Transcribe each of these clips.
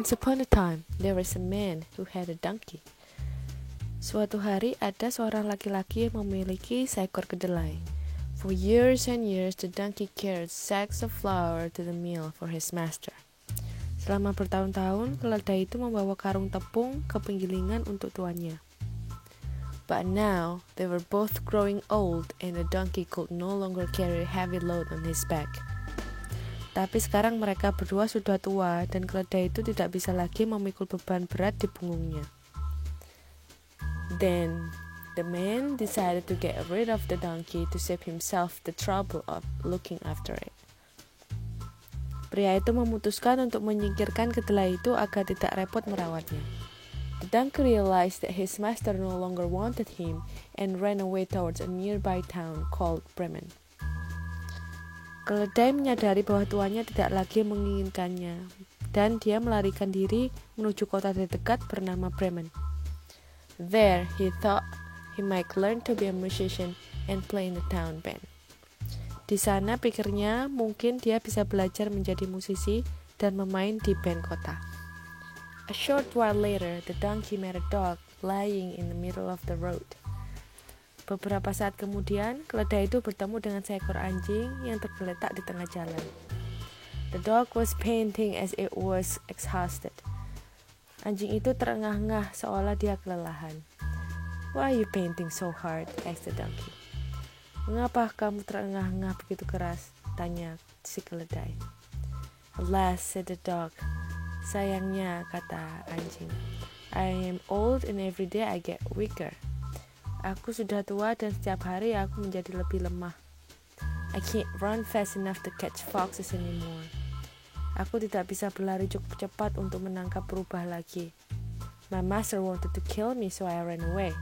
Once upon a time, there was a man who had a donkey. Suatu hari ada seorang laki-laki yang memiliki seekor kedelai. For years and years, the donkey carried sacks of flour to the mill for his master. Selama bertahun-tahun, keledai itu membawa karung tepung ke penggilingan untuk tuannya. But now, they were both growing old and the donkey could no longer carry a heavy load on his back. Tapi sekarang mereka berdua sudah tua dan keledai itu tidak bisa lagi memikul beban berat di punggungnya. Then, the man decided to get rid of the donkey to save himself the trouble of looking after it. Pria itu memutuskan untuk menyingkirkan kedelai itu agar tidak repot merawatnya. The donkey realized that his master no longer wanted him and ran away towards a nearby town called Bremen. Keledai menyadari bahwa tuannya tidak lagi menginginkannya, dan dia melarikan diri menuju kota terdekat bernama Bremen. There, he thought he might learn to be a musician and play in the town band. Di sana, pikirnya, mungkin dia bisa belajar menjadi musisi dan memain di band kota. A short while later, the donkey met a dog lying in the middle of the road. Beberapa saat kemudian, keledai itu bertemu dengan seekor anjing yang tergeletak di tengah jalan. The dog was panting as it was exhausted. Anjing itu terengah-engah seolah dia kelelahan. Why are you panting so hard? Asked the donkey. Mengapa kamu terengah-engah begitu keras? Tanya si keledai. Alas, said the dog. Sayangnya, kata anjing. I am old and every day I get weaker. Aku sudah tua dan setiap hari aku menjadi lebih lemah. I can't run fast enough to catch foxes anymore. Aku tidak bisa berlari cukup cepat untuk menangkap rubah lagi. My master wanted to kill me so I ran away.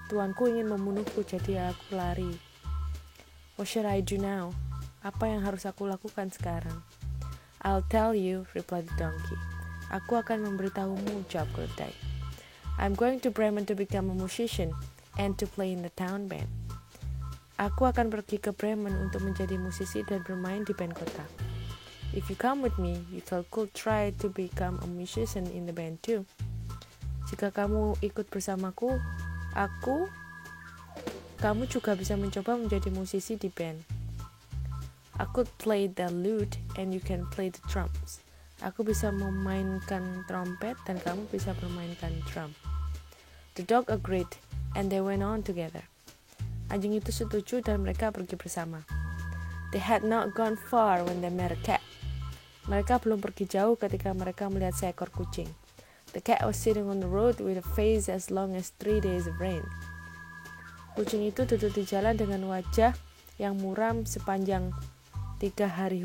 Tuanku ingin membunuhku jadi aku lari. What should I do now? Apa yang harus aku lakukan sekarang? I'll tell you, replied the donkey. Aku akan memberitahumu, jawab keledai. I'm going to Bremen to become a musician and to play in the town band. Aku akan pergi ke Bremen untuk menjadi musisi dan bermain di band kota. If you come with me, you could try to become a musician in the band too. Jika kamu ikut bersamaku, kamu juga bisa mencoba menjadi musisi di band. I could play the lute and you can play the drums. Aku bisa memainkan trompet dan kamu bisa bermainkan drum. The dog agreed and they went on together. Anjing itu setuju dan mereka pergi bersama. They had not gone far when they met a cat. Mereka belum pergi jauh ketika mereka melihat seekor kucing. The cat was sitting on the road with a face as long as 3 days of rain. Kucing itu duduk di jalan dengan wajah yang muram sepanjang 3 hari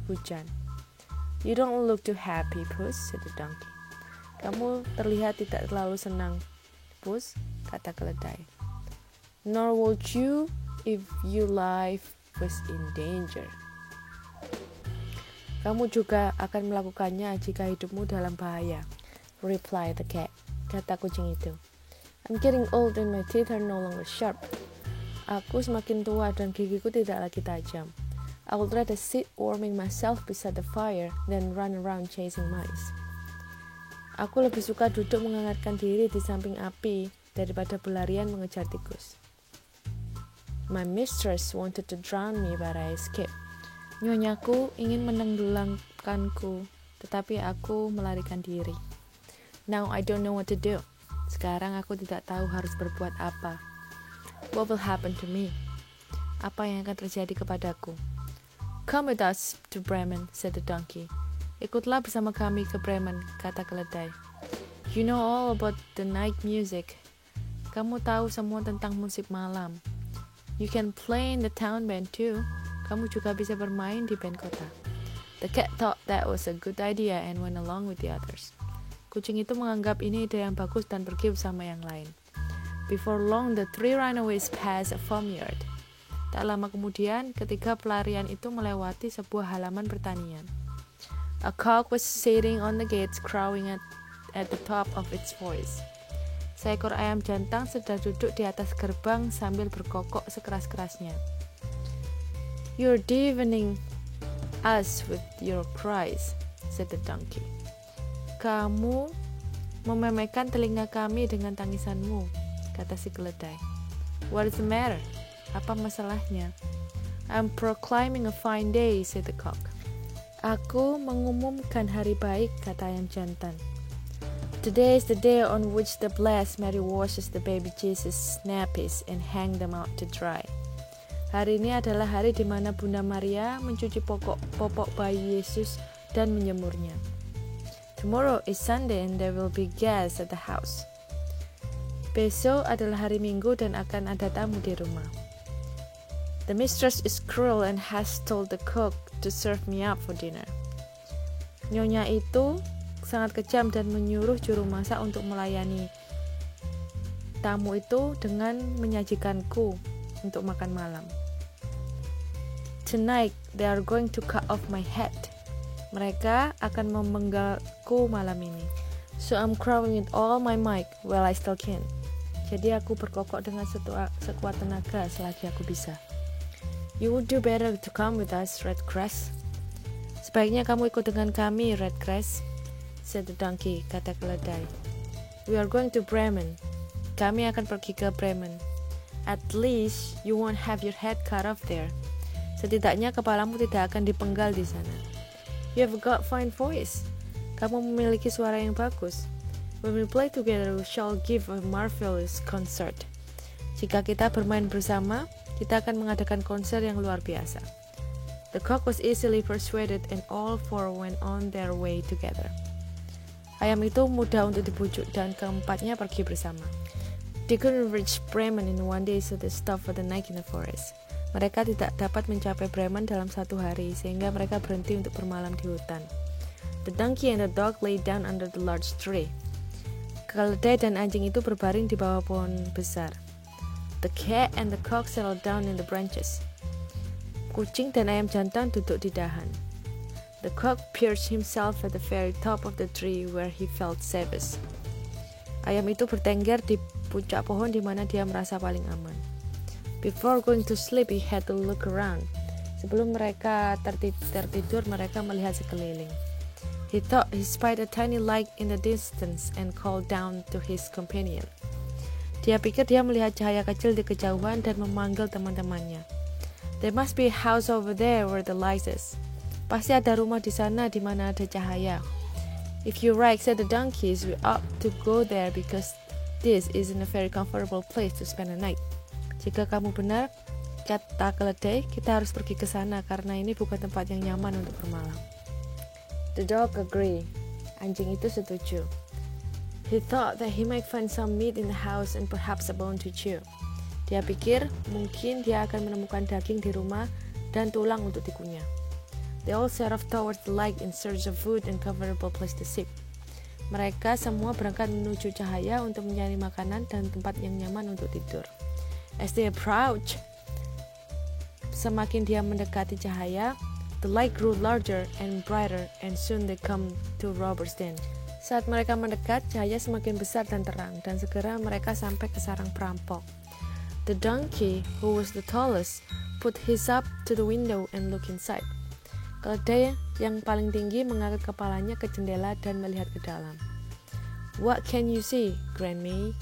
hujan. You don't look too happy, Puss, said the donkey. Kamu terlihat tidak terlalu senang, Puss, kata keledai. Nor would you if your life was in danger. Kamu juga akan melakukannya jika hidupmu dalam bahaya, replied the cat, kata kucing itu. I'm getting old and my teeth are no longer sharp. Aku semakin tua dan gigiku tidak lagi tajam. I would rather sit warming myself beside the fire than run around chasing mice. Aku lebih suka duduk menghangatkan diri di samping api daripada berlarian mengejar tikus. My mistress wanted to drown me but I escaped. Nyonyaku ingin menenggelamkanku, tetapi aku melarikan diri. Now I don't know what to do. Sekarang aku tidak tahu harus berbuat apa. What will happen to me? Apa yang akan terjadi kepadaku? Come with us to Bremen, said the donkey. Ikutlah bersama kami ke Bremen, kata keledai. You know all about the night music. Kamu tahu semua tentang musik malam. You can play in the town band too. Kamu juga bisa bermain di band kota. The cat thought that was a good idea and went along with the others. Kucing itu menganggap ini ide yang bagus dan pergi bersama yang lain. Before long, the 3 runaways passed a farmyard. Tak lama kemudian, ketiga pelarian itu melewati sebuah halaman pertanian. A cock was sitting on the gates crowing at the top of its voice. Seekor ayam jantan sedang duduk di atas gerbang sambil berkokok sekeras-kerasnya. You're deafening us with your cries, said the donkey. kamu mememekkan telinga kami dengan tangisanmu, kata si keledai. What is the matter? Apa masalahnya? I'm proclaiming a fine day, said the cock. Aku mengumumkan hari baik, kata ayam jantan. Today is the day on which the Blessed Mary washes the baby Jesus' nappies and hang them out to dry. Hari ini adalah hari di mana Bunda Maria mencuci popok bayi Yesus dan menjemurnya. Tomorrow is Sunday and there will be guests at the house. Besok adalah hari Minggu dan akan ada tamu di rumah. The mistress is cruel and has told the cook to serve me up for dinner. Nyonya itu sangat kejam dan menyuruh juru masak untuk melayani tamu itu dengan menyajikanku untuk makan malam. Tonight they are going to cut off my head. Mereka akan memenggalku malam ini. So I'm crying with all my might while I still can. Jadi aku berkokok dengan sekuat tenaga selagi aku bisa. You would do better to come with us, Redcrest. Sebaiknya kamu ikut dengan kami, Redcrest, said the donkey, kata keledai. We are going to Bremen. Kami akan pergi ke Bremen. At least you won't have your head cut off there. Setidaknya kepalamu tidak akan dipenggal di sana. You have got fine voice. Kamu memiliki suara yang bagus. When we play together, we shall give a marvelous concert. Jika kita bermain bersama, kita akan mengadakan konser yang luar biasa. The cock was easily persuaded and all four went on their way together. Ayam itu mudah untuk dibujuk dan keempatnya pergi bersama. They couldn't reach Bremen in one day, so they stopped for the night in the forest. Mereka tidak dapat mencapai Bremen dalam satu hari, sehingga mereka berhenti untuk bermalam di hutan. The donkey and the dog lay down under the large tree. Keledai dan anjing itu berbaring di bawah pohon besar. The cat and the cock settled down in the branches. Kucing dan ayam jantan duduk di dahan. The cock perched himself at the very top of the tree where he felt safest. Ayam itu bertengger di puncak pohon di mana dia merasa paling aman. Before going to sleep, he had to look around. Sebelum mereka tertidur, mereka melihat sekeliling. He thought he spied a tiny light in the distance and called down to his companion. Dia pikir dia melihat cahaya kecil di kejauhan dan memanggil teman-temannya. There must be a house over there where the light is. Pasti ada rumah di sana di mana ada cahaya. If you're right, said the donkeys, we ought to go there because this isn't a very comfortable place to spend a night. Jika kamu benar, kata keledai, kita harus pergi ke sana karena ini bukan tempat yang nyaman untuk bermalam. The dog agreed. Anjing itu setuju. He thought that he might find some meat in the house and perhaps a bone to chew. Dia pikir mungkin dia akan menemukan daging di rumah dan tulang untuk dikunyah. They all set off towards the light in search of food and comfortable place to sleep. Mereka semua berangkat menuju cahaya untuk mencari makanan dan tempat yang nyaman untuk tidur. As they approached, semakin dia mendekati cahaya, the light grew larger and brighter and soon they come to robber's den. Saat mereka mendekat, cahaya semakin besar dan terang, dan segera mereka sampai ke sarang perampok. The donkey, who was the tallest, put his up to the window and looked inside. Keledai yang paling tinggi mengangkat kepalanya ke jendela dan melihat ke dalam. What can you see, Grandma?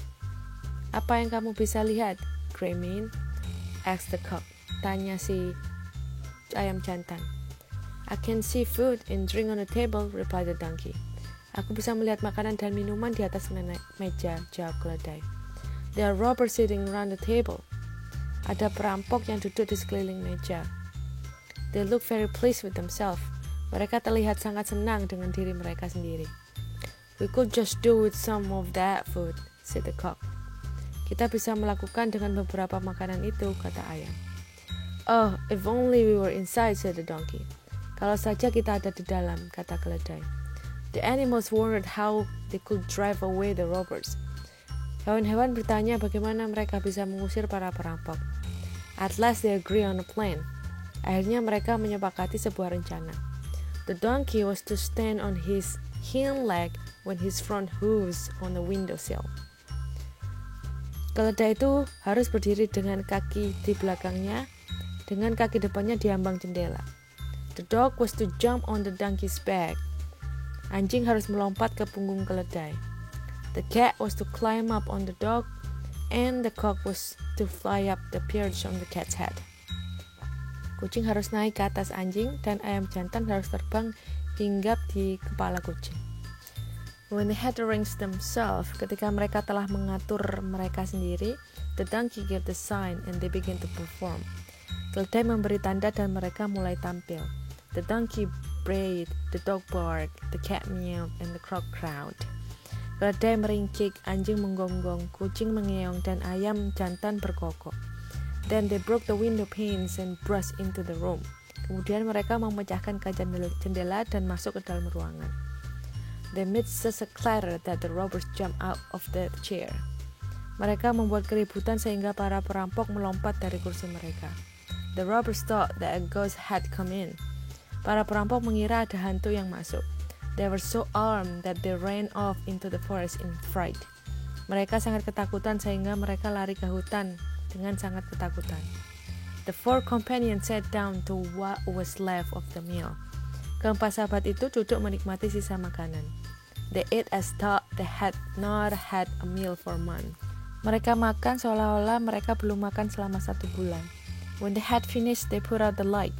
Apa yang kamu bisa lihat, Grandma? Asked the cock. Tanya si ayam jantan. I can see food and drink on the table, replied the donkey. Aku bisa melihat makanan dan minuman di atas meja, jawab keledai. There are robbers sitting around the table. Ada perampok yang duduk di sekeliling meja. They look very pleased with themselves. Mereka terlihat sangat senang dengan diri mereka sendiri. We could just do with some of that food, said the cock. Kita bisa melakukan dengan beberapa makanan itu, kata ayam. Oh, if only we were inside, said the donkey. Kalau saja kita ada di dalam, kata keledai. The animals wondered how they could drive away the robbers. Hewan-hewan bertanya bagaimana mereka bisa mengusir para perampok. At last they agree on a plan. Akhirnya mereka menyepakati sebuah rencana. The donkey was to stand on his hind leg when his front hooves on the windowsill. Keledai itu harus berdiri dengan kaki di belakangnya, dengan kaki depannya di ambang jendela. The dog was to jump on the donkey's back. Anjing harus melompat ke punggung keledai. The cat was to climb up on the dog, and the cock was to fly up the perch on the cat's head. Kucing harus naik ke atas anjing, dan ayam jantan harus terbang hinggap di kepala kucing. When they had arranged themselves, ketika mereka telah mengatur mereka sendiri, the donkey gave the sign and they began to perform. Keledai memberi tanda dan mereka mulai tampil. The donkey brayed, the dog barked, the cat meowed, and the cock crowed. Keledai meringkik, anjing menggonggong, kucing mengeong, dan ayam jantan berkokok. Then they broke the window panes and burst into the room. Kemudian mereka memecahkan kaca jendela dan masuk ke dalam ruangan. They made such a clatter that the robbers jumped out of their chair. Mereka membuat keributan sehingga para perampok melompat dari kursi mereka. The robbers thought that a ghost had come in. Para perampok mengira ada hantu yang masuk. They were so armed that they ran off into the forest in fright. Mereka sangat ketakutan sehingga mereka lari ke hutan dengan sangat ketakutan. The four companions sat down to what was left of the meal. Keempat sahabat itu duduk menikmati sisa makanan. They ate as though they had not had a meal for months. Mereka makan seolah-olah mereka belum makan selama 1 bulan. When they had finished, they put out the light.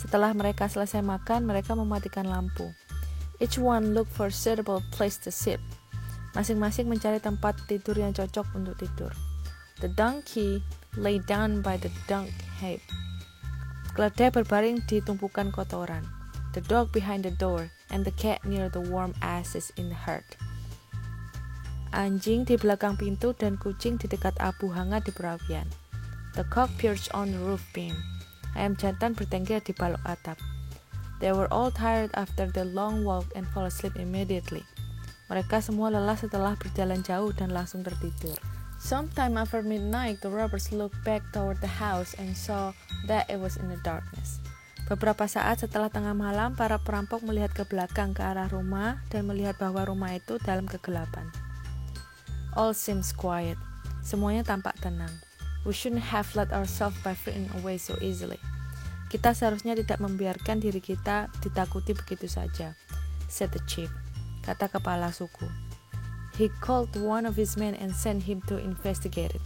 Setelah mereka selesai makan, mereka mematikan lampu. Each one looked for a suitable place to sit. Masing-masing mencari tempat tidur yang cocok untuk tidur. The donkey lay down by the dung heap. Keledai berbaring di tumpukan kotoran. The dog behind the door, and the cat near the warm ashes in the hearth. Anjing di belakang pintu dan kucing di dekat abu hangat di perapian. The cock perched on the roof beam. Ayam jantan bertengger di balok atap. They were all tired after the long walk and fall asleep immediately. Mereka semua lelah setelah berjalan jauh dan langsung tertidur. Sometime after midnight, the robbers looked back toward the house and saw that it was in the darkness. Beberapa saat setelah tengah malam, para perampok melihat ke belakang ke arah rumah dan melihat bahwa rumah itu dalam kegelapan. All seems quiet. Semuanya tampak tenang. We shouldn't have let ourselves be frightened away so easily. Kita seharusnya tidak membiarkan diri kita ditakuti begitu saja, said the chief, kata kepala suku. He called one of his men and sent him to investigate it.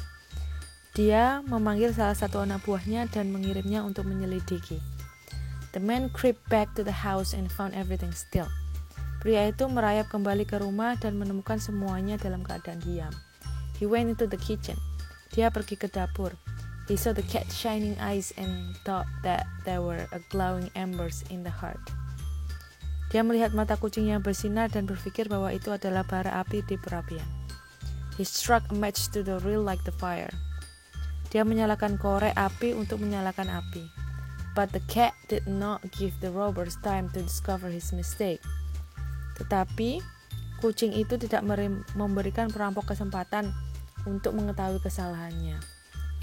Dia memanggil salah satu anak buahnya dan mengirimnya untuk menyelidiki. The man crept back to the house and found everything still. Pria itu merayap kembali ke rumah dan menemukan semuanya dalam keadaan diam. He went into the kitchen. Dia pergi ke dapur. He saw the cat's shining eyes and thought that there were a glowing embers in the hearth. Dia melihat mata kucing yang bersinar dan berpikir bahwa itu adalah bara api di perapian. He struck a match to the real like the fire. Dia menyalakan korek api untuk menyalakan api. But the cat did not give the robbers time to discover his mistake. Tetapi kucing itu tidak memberikan perampok kesempatan untuk mengetahui kesalahannya.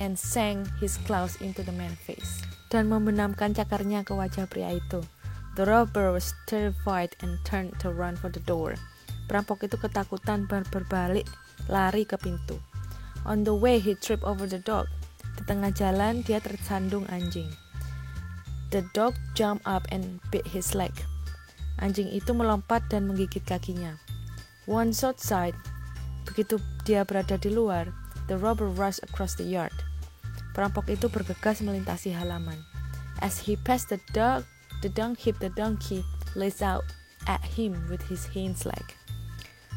And sank his claws into the man's face. Dan membenamkan cakarnya ke wajah pria itu. The robber was terrified and turned to run for the door. Perampok itu ketakutan dan berbalik lari ke pintu. On the way, he tripped over the dog. Di tengah jalan, dia tersandung anjing. The dog jumped up and bit his leg. Anjing itu melompat dan menggigit kakinya. Once outside, begitu dia berada di luar, the robber rushed across the yard. Perampok itu bergegas melintasi halaman. As he passed the dog, the dung heap, the donkey lays out at him with his hind leg.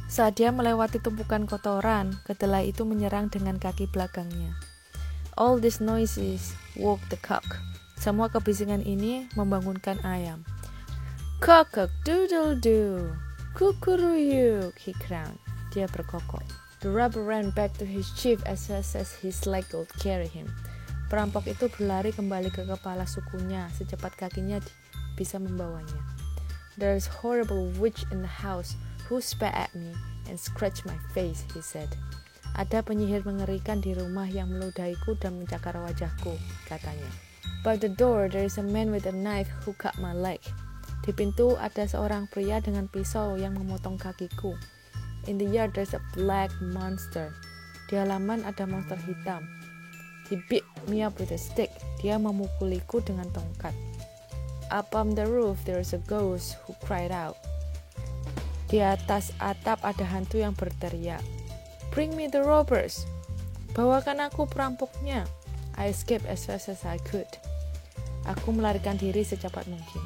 Saat dia melewati tumpukan kotoran, kedelai itu menyerang dengan kaki belakangnya. All these noises woke the cock. Semua kebisingan ini membangunkan ayam. Cock-a-doodle-doo, kukuruyuk, he crowned. Dia berkokok. The robber ran back to his chief as fast as his leg could carry him. Perampok itu berlari kembali ke kepala sukunya secepat kakinya bisa membawanya. There is horrible witch in the house who spat at me and scratched my face, he said. Ada penyihir mengerikan di rumah yang meludahiku dan mencakar wajahku, katanya. By the door there is a man with a knife who cut my leg. Di pintu ada seorang pria dengan pisau yang memotong kakiku. In the yard there's a black monster. Di halaman ada monster hitam. He beat me up with a stick. Dia memukuliku dengan tongkat. Up on the roof there's a ghost who cried out. Di atas atap ada hantu yang berteriak, "Bring me the robbers!" Bawakan aku perampoknya. I escaped as fast as I could. Aku melarikan diri secepat mungkin.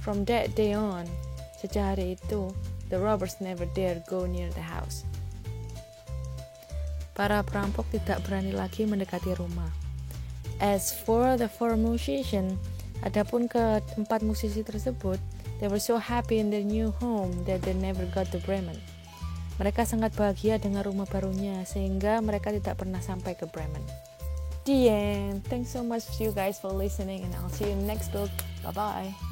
From that day on, sejak hari itu, the robbers never dare go near the house. Para perampok tidak berani lagi mendekati rumah. As for the four musicians, adapun keempat musisi tersebut, they were so happy in their new home that they never got to Bremen. Mereka sangat bahagia dengan rumah barunya sehingga mereka tidak pernah sampai ke Bremen. The end. Thanks so much to you guys for listening and I'll see you next book. Bye bye.